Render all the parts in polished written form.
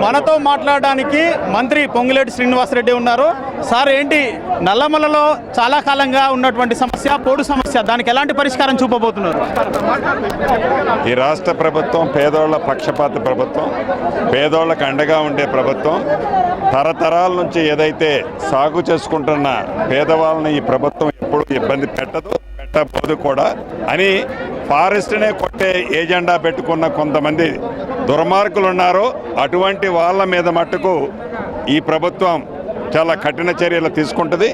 మనతో మాట్లాడడానికి మంత్రి పొంగులేటి శ్రీనివాసరెడ్డి ఉన్నారు. సార్, ఏంటి నల్లమలలో చాలా కాలంగా ఉన్నటువంటి సమస్య పోడు సమస్య, దానికి ఎలాంటి పరిష్కారం చూపబోతున్నారు? ఈ రాష్ట్ర ప్రభుత్వం పేదోళ్ల పక్షపాత ప్రభుత్వం, పేదోళ్లకు అండగా ఉండే ప్రభుత్వం. తరతరాల నుంచి ఏదైతే సాగు చేసుకుంటున్న పేదవాళ్ళని ఈ ప్రభుత్వం ఎప్పుడు ఇబ్బంది పెట్టబోదు కూడా అని ఫారెస్ట్నే కొట్టే ఏజెండా పెట్టుకున్న కొంతమంది దుర్మార్గులు ఉన్నారో అటువంటి వాళ్ళ మీద మట్టుకు ఈ ప్రభుత్వం చాలా కఠిన చర్యలు తీసుకుంటుంది.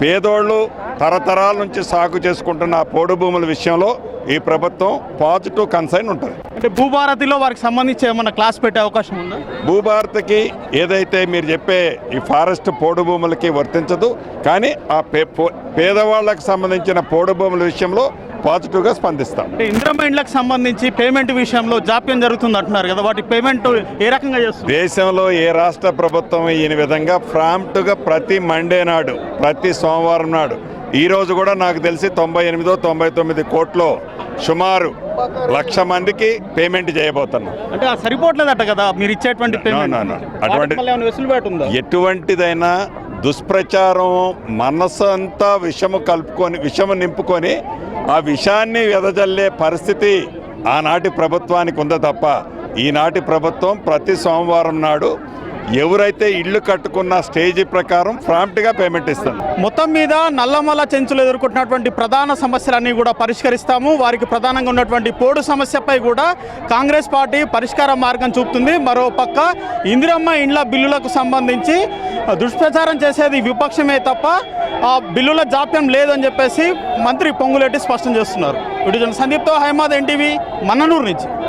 పేదోళ్ళు తరతరాల నుంచి సాగు చేసుకుంటున్న పోడు భూముల విషయంలో ఈ ప్రభుత్వం పాజిటివ్ కన్సర్న్ ఉంటుంది. అంటే భూభారతిలో వారికి సంబంధించి ఏమన్నా క్లాస్ పెట్టే అవకాశం ఉందా? భూభారతికి ఏదైతే మీరు చెప్పే ఈ ఫారెస్ట్ పోడు భూములకి వర్తించదు, కానీ ఆ పేదవాళ్ళకు సంబంధించిన పోడు భూముల విషయంలో పాజిటివ్గా స్పందిస్తాం. అంటే ఇందిరమ్మ ఇండ్లకు సంబంధించి పేమెంట్ విషయంలో జాప్యం జరుగుతుంది అంటున్నారు కదా, వాటి పేమెంట్ ఏ రకంగా చేస్తుంది? దేశంలో ఏ రాష్ట్ర ప్రభుత్వం ఈ విధంగా ప్రాంప్ట్గా ప్రతి మండే నాడు, ప్రతి సోమవారం నాడు, ఈరోజు కూడా నాకు తెలిసి 98-99 కోట్లు సుమారు 1,00,000 మందికి పేమెంట్ చేయబోతున్నాం. అంటే సరిపోవట్లేదట కదా మీరు ఇచ్చేటువంటి ఎటువంటిదైనా దుష్ప్రచారం మనసు అంతా విషము నింపుకొని ఆ విషాన్ని వెదజల్లే పరిస్థితి ఆనాటి ప్రభుత్వానికి ఉందో తప్ప ఈనాటి ప్రభుత్వం ప్రతి సోమవారం నాడు ఎవరైతే ఇళ్ళు కట్టుకున్న స్టేజీ ప్రకారం ప్రాంప్ట్గా పేమెంట్ ఇస్తుంది. మొత్తం మీద నల్లమల చెంచులు ఎదుర్కొంటున్నటువంటి ప్రధాన సమస్యలన్నీ కూడా పరిష్కరిస్తాము. వారికి ప్రధానంగా ఉన్నటువంటి పోడు సమస్యపై కూడా కాంగ్రెస్ పార్టీ పరిష్కార మార్గం చూపుతుంది. మరోపక్క ఇందిరమ్మ ఇండ్ల బిల్లులకు సంబంధించి దుష్ప్రచారం చేసేది విపక్షమే తప్ప ఆ బిల్లుల జాప్యం లేదని చెప్పేసి మంత్రి పొంగులేటి స్పష్టం చేస్తున్నారు. సందీప్తో హైమాద్, ఎన్టీవీ, మన్ననూరు నుంచి.